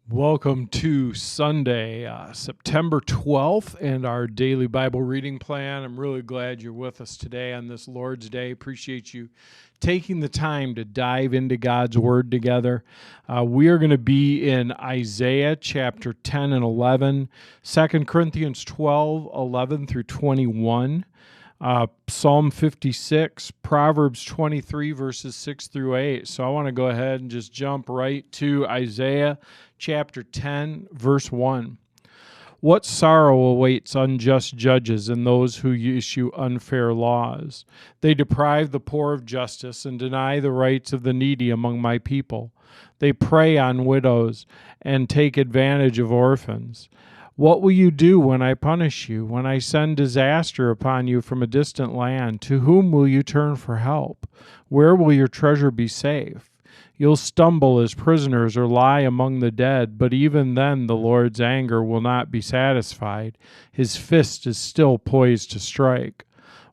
Welcome to Sunday, September 12th, and our daily Bible reading plan. I'm really glad you're with us today on this Lord's Day. Appreciate you taking the time to dive into God's Word together. We are going to be in Isaiah chapter 10 and 11, 2 Corinthians 12, 11 through 21. Psalm 56, Proverbs 23, verses 6 through 8. So I want to go ahead and just jump right to Isaiah chapter 10, verse 1. What sorrow awaits unjust judges and those who issue unfair laws? They deprive the poor of justice and deny the rights of the needy among my people. They prey on widows and take advantage of orphans. What will you do when I punish you, when I send disaster upon you from a distant land? To whom will you turn for help? Where will your treasure be safe? You'll stumble as prisoners or lie among the dead, but even then the Lord's anger will not be satisfied. His fist is still poised to strike.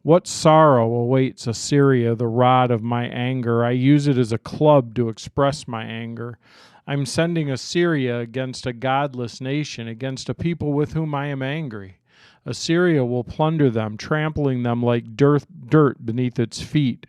What sorrow awaits Assyria, the rod of my anger? I use it as a club to express my anger. I'm sending Assyria against a godless nation, against a people with whom I am angry. Assyria will plunder them, trampling them like dirt beneath its feet.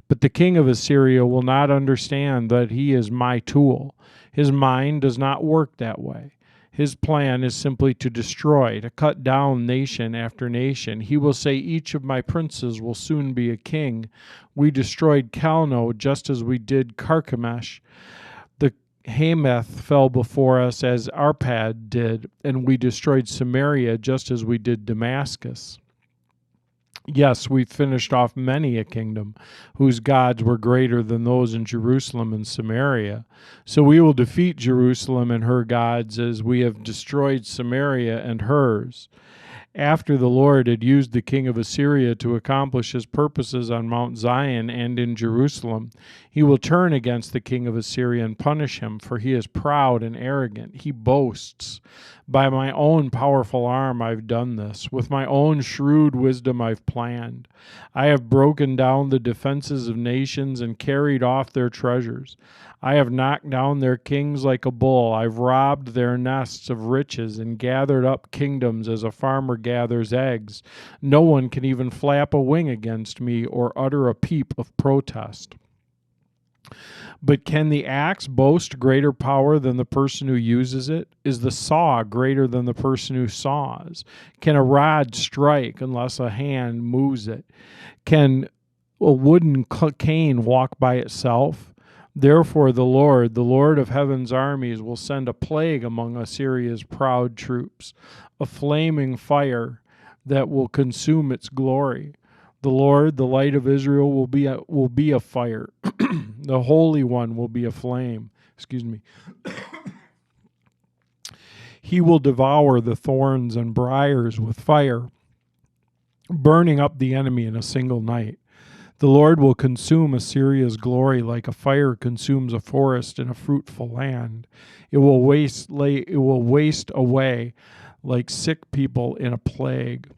But the king of Assyria will not understand that he is my tool. His mind does not work that way. His plan is simply to destroy, to cut down nation after nation. He will say, each of my princes will soon be a king. We destroyed Calno just as we did Carchemish. The Hamath fell before us as Arpad did, and we destroyed Samaria just as we did Damascus. Yes, we finished off many a kingdom whose gods were greater than those in Jerusalem and Samaria. So we will defeat Jerusalem and her gods as we have destroyed Samaria and hers. After the Lord had used the king of Assyria to accomplish his purposes on Mount Zion and in Jerusalem, he will turn against the king of Assyria and punish him, for he is proud and arrogant. He boasts, by my own powerful arm I've done this. With my own shrewd wisdom I've planned. I have broken down the defenses of nations and carried off their treasures. I have knocked down their kings like a bull. I've robbed their nests of riches and gathered up kingdoms as a farmer gathers eggs. No one can even flap a wing against me or utter a peep of protest. But can the axe boast greater power than the person who uses it? Is the saw greater than the person who saws? Can a rod strike unless a hand moves it? Can a wooden cane walk by itself? Therefore the Lord of heaven's armies, will send a plague among Assyria's proud troops, a flaming fire that will consume its glory. The Lord, the light of Israel, will be a fire. The Holy One will be a flame. He will devour the thorns and briars with fire, burning up the enemy in a single night. The Lord will consume Assyria's glory like a fire consumes a forest in a fruitful land. It will waste away like sick people in a plague.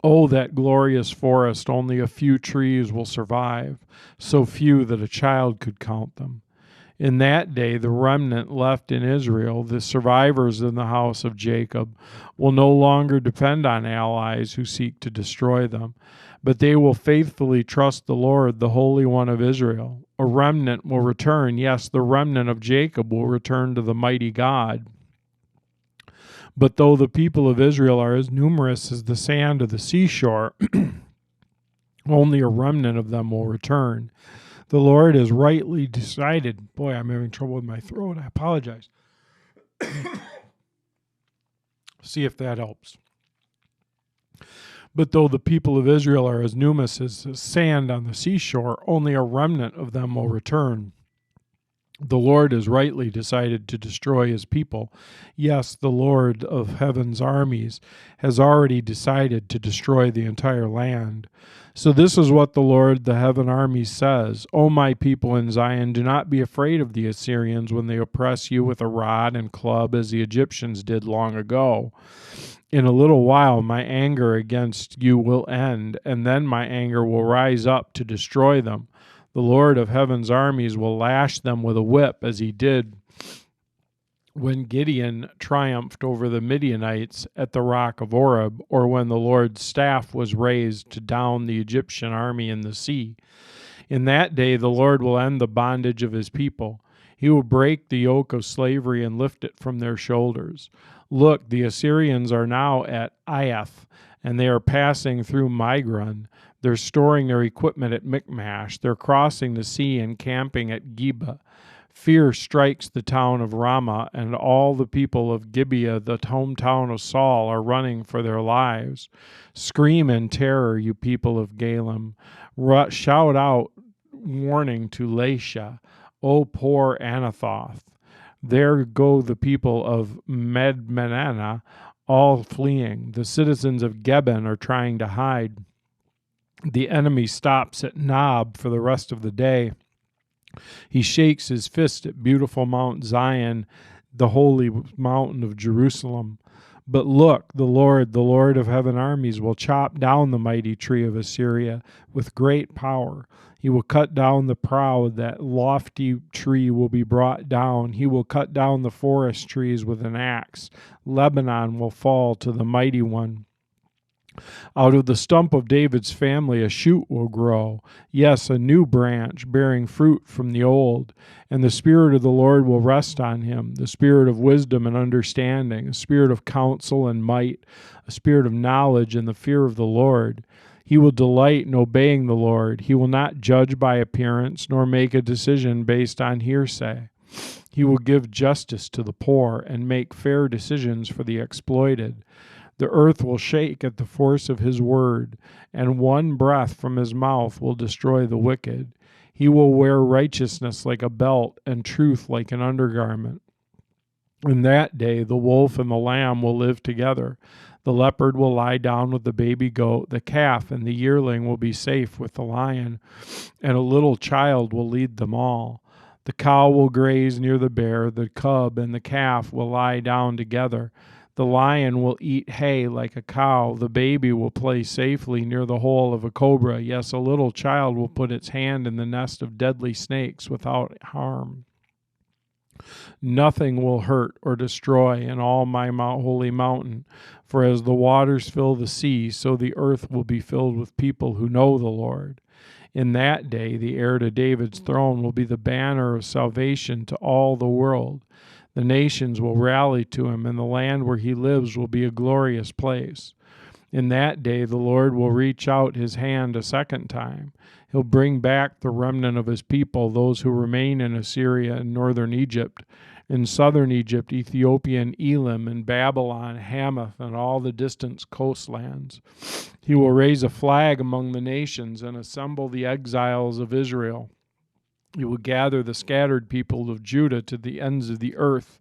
Oh, that glorious forest, only a few trees will survive, so few that a child could count them. In that day, the remnant left in Israel, the survivors in the house of Jacob, will no longer depend on allies who seek to destroy them, but they will faithfully trust the Lord, the Holy One of Israel. A remnant will return. Yes, the remnant of Jacob will return to the mighty God. But though the people of Israel are as numerous as the sand of the seashore, only a remnant of them will return. The Lord has rightly decided. Boy, I'm having trouble with my throat. I apologize. See if that helps. But though the people of Israel are as numerous as the sand on the seashore, only a remnant of them will return. The Lord has rightly decided to destroy his people. Yes, the Lord of heaven's armies has already decided to destroy the entire land. So this is what the Lord, the heaven armies, says. O my people in Zion, do not be afraid of the Assyrians when they oppress you with a rod and club as the Egyptians did long ago. In a little while my anger against you will end, and then my anger will rise up to destroy them. The Lord of heaven's armies will lash them with a whip as he did when Gideon triumphed over the Midianites at the rock of Oreb, or when the Lord's staff was raised to down the Egyptian army in the sea. In that day the Lord will end the bondage of his people. He will break the yoke of slavery and lift it from their shoulders. Look, the Assyrians are now at Iath, and they are passing through Migron. They're storing their equipment at Michmash. They're crossing the sea and camping at Geba. Fear strikes the town of Ramah, and all the people of Gibeah, the hometown of Saul, are running for their lives. Scream in terror, you people of Galem. Shout out warning to Laisha, O poor Anathoth. There go the people of Medmenana, all fleeing. The citizens of Geben are trying to hide. The enemy stops at Nob for the rest of the day. He shakes his fist at beautiful Mount Zion, the holy mountain of Jerusalem. But look, the Lord of heaven armies, will chop down the mighty tree of Assyria with great power. He will cut down the proud, that lofty tree will be brought down. He will cut down the forest trees with an axe. Lebanon will fall to the mighty one. Out of the stump of David's family a shoot will grow, yes, a new branch bearing fruit from the old. And the Spirit of the Lord will rest on him, the Spirit of wisdom and understanding, a Spirit of counsel and might, a Spirit of knowledge and the fear of the Lord. He will delight in obeying the Lord. He will not judge by appearance, nor make a decision based on hearsay. He will give justice to the poor and make fair decisions for the exploited. The earth will shake at the force of his word, and one breath from his mouth will destroy the wicked. He will wear righteousness like a belt and truth like an undergarment. In that day the wolf and the lamb will live together. The leopard will lie down with the baby goat. The calf and the yearling will be safe with the lion, and a little child will lead them all. The cow will graze near the bear. The cub and the calf will lie down together. The lion will eat hay like a cow. The baby will play safely near the hole of a cobra. Yes, a little child will put its hand in the nest of deadly snakes without harm. Nothing will hurt or destroy in all my holy mountain. For as the waters fill the sea, so the earth will be filled with people who know the Lord. In that day, the heir to David's throne will be the banner of salvation to all the world. The nations will rally to him, and the land where he lives will be a glorious place. In that day the Lord will reach out his hand a second time. He'll bring back the remnant of his people, those who remain in Assyria and northern Egypt, in southern Egypt, Ethiopia and Elam, and Babylon, Hamath, and all the distant coastlands. He will raise a flag among the nations and assemble the exiles of Israel. He will gather the scattered people of Judah to the ends of the earth.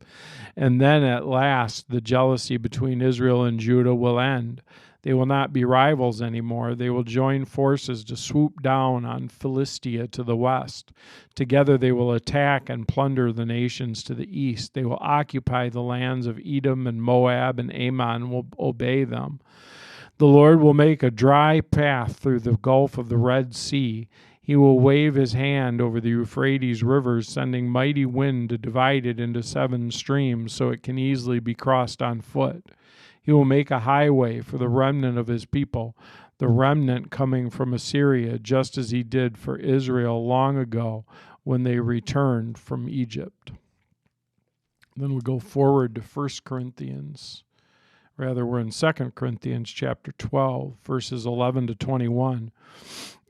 And then at last the jealousy between Israel and Judah will end. They will not be rivals anymore. They will join forces to swoop down on Philistia to the west. Together they will attack and plunder the nations to the east. They will occupy the lands of Edom, and Moab and Ammon will obey them. The Lord will make a dry path through the gulf of the Red Sea. He will wave his hand over the Euphrates rivers, sending mighty wind to divide it into 7 streams so it can easily be crossed on foot. He will make a highway for the remnant of his people, the remnant coming from Assyria, just as he did for Israel long ago when they returned from Egypt. Then we go forward to 1 Corinthians. Rather, we're in 2 Corinthians chapter 12, verses 11 to 21.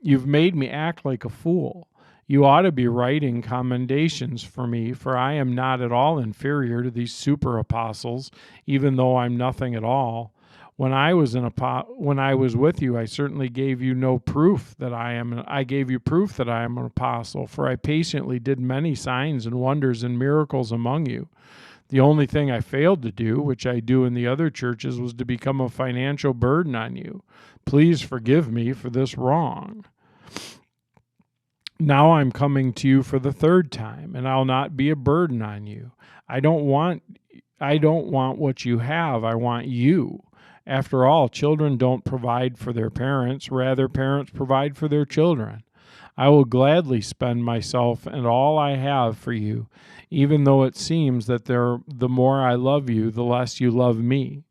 You've made me act like a fool. You ought to be writing commendations for me, for I am not at all inferior to these super apostles, even though I'm nothing at all. When I was with you, I certainly gave you proof that I am an apostle, for I patiently did many signs and wonders and miracles among you. The only thing I failed to do, which I do in the other churches, was to become a financial burden on you. Please forgive me for this wrong. Now I'm coming to you for the 3rd time, and I'll not be a burden on you. I don't want what you have. I want you. After all, children don't provide for their parents. Rather, parents provide for their children. I will gladly spend myself and all I have for you, even though it seems that the more I love you, the less you love me.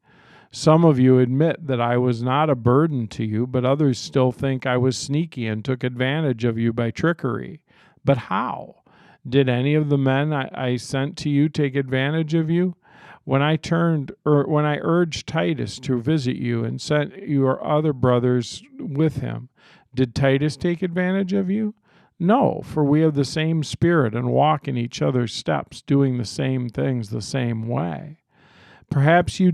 Some of you admit that I was not a burden to you, but others still think I was sneaky and took advantage of you by trickery. But how? Did any of the men I sent to you take advantage of you? When I urged Titus to visit you and sent your other brothers with him, did Titus take advantage of you? No, for we have the same spirit and walk in each other's steps, doing the same things the same way. Perhaps you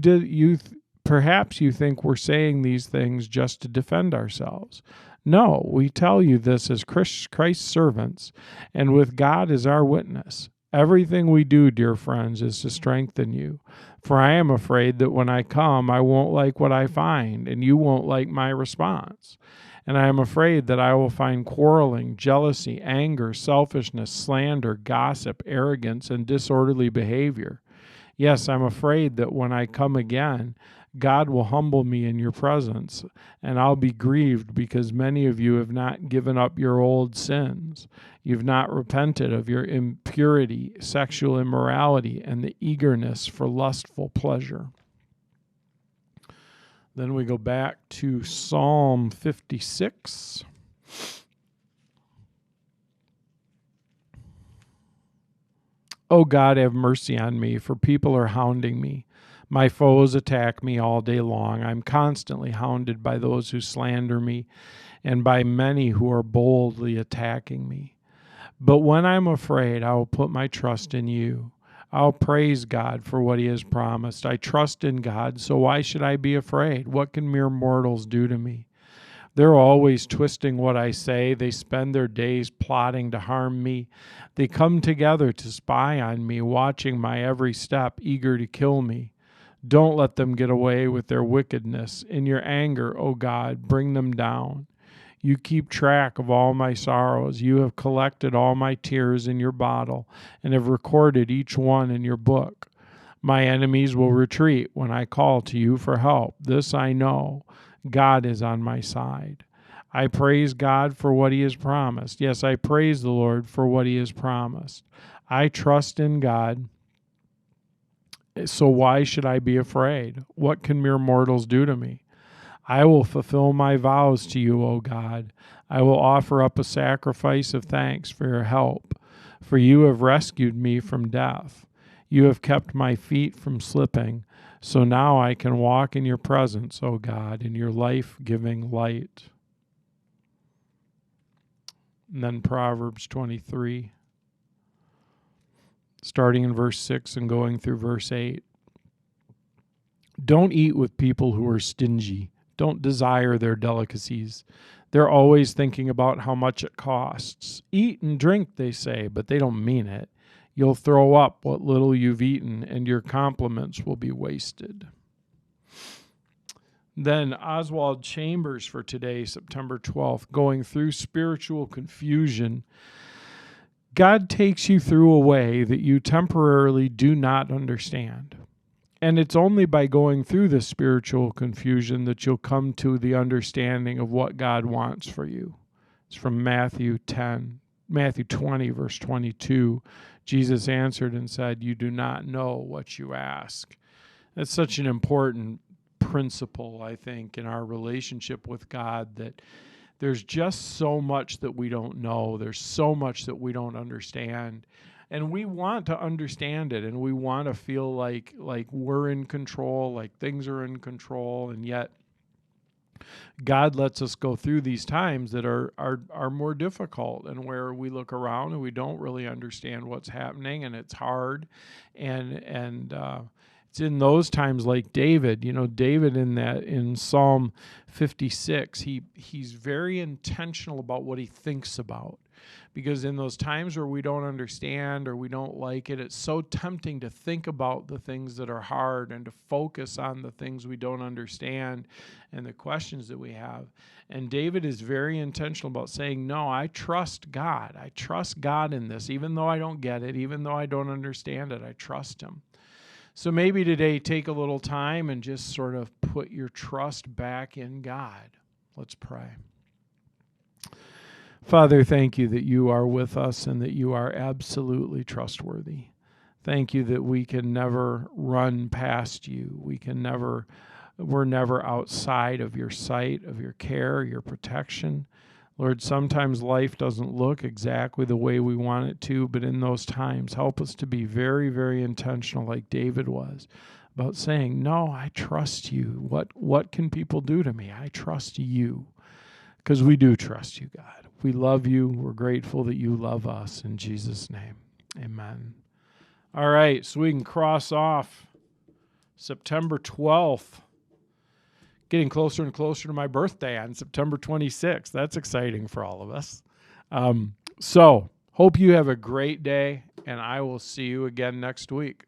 think we're saying these things just to defend ourselves. No, we tell you this as Christ's servants, and with God as our witness. Everything we do, dear friends, is to strengthen you. For I am afraid that when I come, I won't like what I find, and you won't like my response. And I am afraid that I will find quarreling, jealousy, anger, selfishness, slander, gossip, arrogance, and disorderly behavior. Yes, I'm afraid that when I come again, God will humble me in your presence, and I'll be grieved because many of you have not given up your old sins. You've not repented of your impurity, sexual immorality, and the eagerness for lustful pleasure. Then we go back to Psalm 56. O God, have mercy on me, for people are hounding me. My foes attack me all day long. I'm constantly hounded by those who slander me and by many who are boldly attacking me. But when I'm afraid, I will put my trust in you. I'll praise God for what he has promised. I trust in God, so why should I be afraid? What can mere mortals do to me? They're always twisting what I say. They spend their days plotting to harm me. They come together to spy on me, watching my every step, eager to kill me. Don't let them get away with their wickedness. In your anger, O God, bring them down. You keep track of all my sorrows. You have collected all my tears in your bottle and have recorded each one in your book. My enemies will retreat when I call to you for help. This I know. God is on my side. I praise God for what he has promised. Yes, I praise the Lord for what he has promised. I trust in God. So why should I be afraid? What can mere mortals do to me? I will fulfill my vows to you, O God. I will offer up a sacrifice of thanks for your help, for you have rescued me from death. You have kept my feet from slipping, so now I can walk in your presence, O God, in your life-giving light. And then Proverbs 23, starting in verse 6 and going through verse 8. Don't eat with people who are stingy. Don't desire their delicacies. They're always thinking about how much it costs. Eat and drink, they say, but they don't mean it. You'll throw up what little you've eaten, and your compliments will be wasted. Then Oswald Chambers for today, September 12th, going through spiritual confusion. God takes you through a way that you temporarily do not understand. And it's only by going through this spiritual confusion that you'll come to the understanding of what God wants for you. It's from Matthew 20, verse 22. Jesus answered and said, "You do not know what you ask." That's such an important principle, I think, in our relationship with God, that there's just so much that we don't know. There's so much that we don't understand. And we want to understand it, and we want to feel like we're in control, like things are in control, and yet God lets us go through these times that are more difficult, and where we look around and we don't really understand what's happening, and it's hard, and it's in those times, like David. David in Psalm 56, he's very intentional about what he thinks about. Because in those times where we don't understand or we don't like it, it's so tempting to think about the things that are hard and to focus on the things we don't understand and the questions that we have. And David is very intentional about saying, no, I trust God. I trust God in this. Even though I don't get it, even though I don't understand it, I trust him. So maybe today, take a little time and just sort of put your trust back in God. Let's pray. Father, thank you that you are with us and that you are absolutely trustworthy. Thank you that we can never run past you. We're never outside of your sight, of your care, your protection. Lord, sometimes life doesn't look exactly the way we want it to, but in those times, help us to be very, very intentional, like David was, about saying, no, I trust you. What can people do to me? I trust you, because we do trust you, God. We love you. We're grateful that you love us. In Jesus' name, amen. All right, so we can cross off September 12th. Getting closer and closer to my birthday on September 26th. That's exciting for all of us. So hope you have a great day, and I will see you again next week.